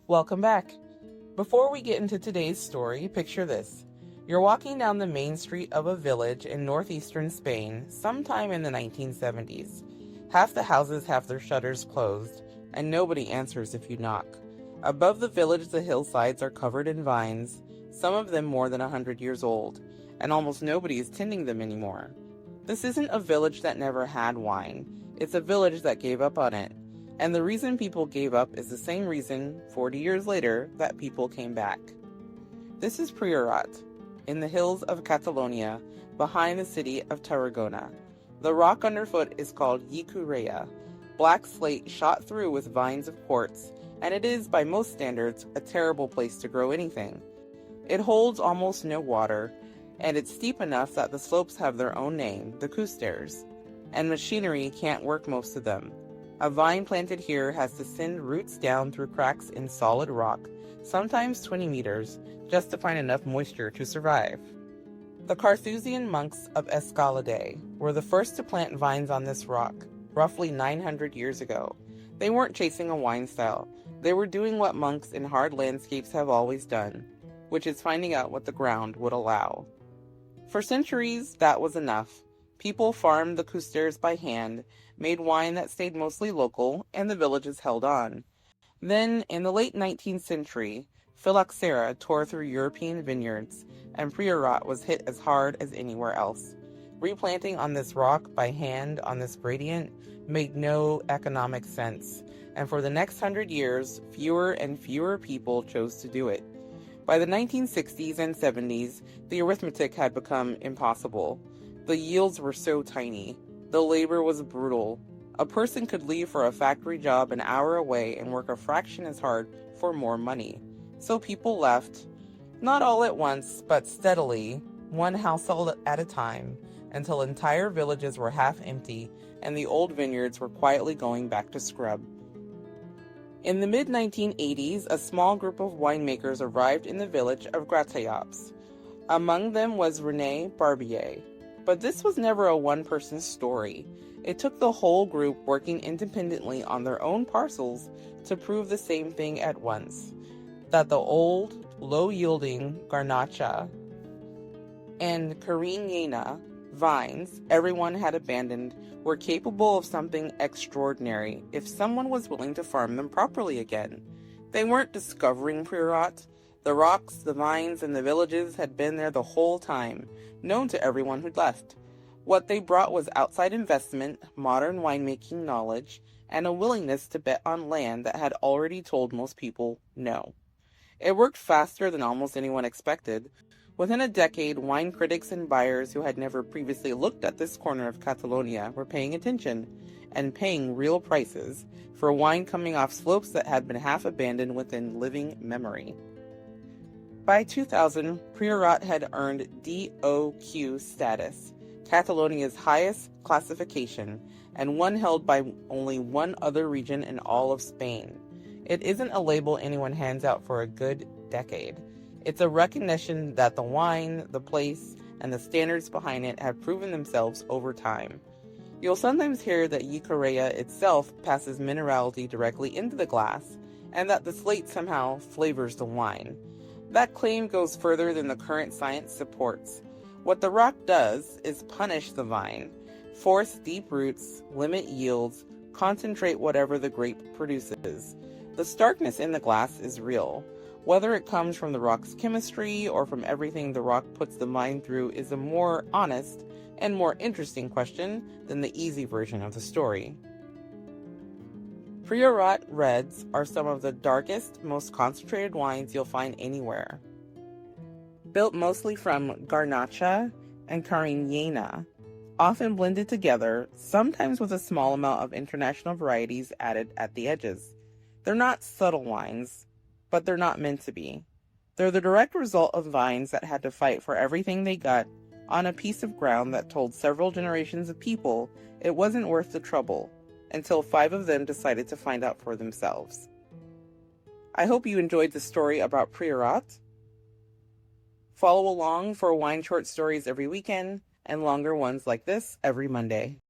Welcome back. Before we get into today's story, picture this. You're walking down the main street of a village in northeastern Spain sometime in the 1970s. Half the houses have their shutters closed, and nobody answers if you knock. Above the village, the hillsides are covered in vines, some of them more than 100 years old, and almost nobody is tending them anymore. This isn't a village that never had wine. It's a village that gave up on it. And the reason people gave up is the same reason, 40 years later, that people came back. This is Priorat, in the hills of Catalonia, behind the city of Tarragona. The rock underfoot is called llicorella, black slate shot through with vines of quartz, and it is, by most standards, a terrible place to grow anything. It holds almost no water, and it's steep enough that the slopes have their own name, the coasters, and machinery can't work most of them. A vine planted here has to send roots down through cracks in solid rock, sometimes 20 meters, just to find enough moisture to survive. The Carthusian monks of Escalade were the first to plant vines on this rock, roughly 900 years ago. They weren't chasing a wine style. They were doing what monks in hard landscapes have always done, which is finding out what the ground would allow. For centuries, that was enough. People farmed the coasters by hand, made wine that stayed mostly local, and the villages held on. Then, in the late 19th century, phylloxera tore through European vineyards, and Priorat was hit as hard as anywhere else. Replanting on this rock by hand on this gradient made no economic sense, and for the next 100 years, fewer and fewer people chose to do it. By the 1960s and 70s, the arithmetic had become impossible. The yields were so tiny. The labor was brutal. A person could leave for a factory job an hour away and work a fraction as hard for more money. So people left, not all at once, but steadily, one household at a time, until entire villages were half empty and the old vineyards were quietly going back to scrub. In the mid-1980s, a small group of winemakers arrived in the village of Garnacha. Among them was René Barbier. But this was never a one-person story. It took the whole group working independently on their own parcels to prove the same thing at once, that the old, low-yielding Garnacha and Carinyena vines everyone had abandoned were capable of something extraordinary if someone was willing to farm them properly again. They weren't discovering Priorat. The rocks, the vines, and the villages had been there the whole time, known to everyone who'd left. What they brought was outside investment, modern winemaking knowledge, and a willingness to bet on land that had already told most people no. It worked faster than almost anyone expected. Within a decade, wine critics and buyers who had never previously looked at this corner of Catalonia were paying attention and paying real prices for wine coming off slopes that had been half abandoned within living memory. By 2000, Priorat had earned DOQ status, Catalonia's highest classification, and one held by only one other region in all of Spain. It isn't a label anyone hands out for a good decade. It's a recognition that the wine, the place, and the standards behind it have proven themselves over time. You'll sometimes hear that llicorella itself passes minerality directly into the glass, and that the slate somehow flavors the wine. That claim goes further than the current science supports. What the rock does is punish the vine, force deep roots, limit yields, concentrate whatever the grape produces. The starkness in the glass is real. Whether it comes from the rock's chemistry or from everything the rock puts the vine through is a more honest and more interesting question than the easy version of the story. Priorat reds are some of the darkest, most concentrated wines you'll find anywhere. Built mostly from Garnacha and Carinyena, often blended together, sometimes with a small amount of international varieties added at the edges. They're not subtle wines, but they're not meant to be. They're the direct result of vines that had to fight for everything they got on a piece of ground that told several generations of people it wasn't worth the trouble, until 5 of them decided to find out for themselves. I hope you enjoyed the story about Priorat. Follow along for wine short stories every weekend and longer ones like this every Monday.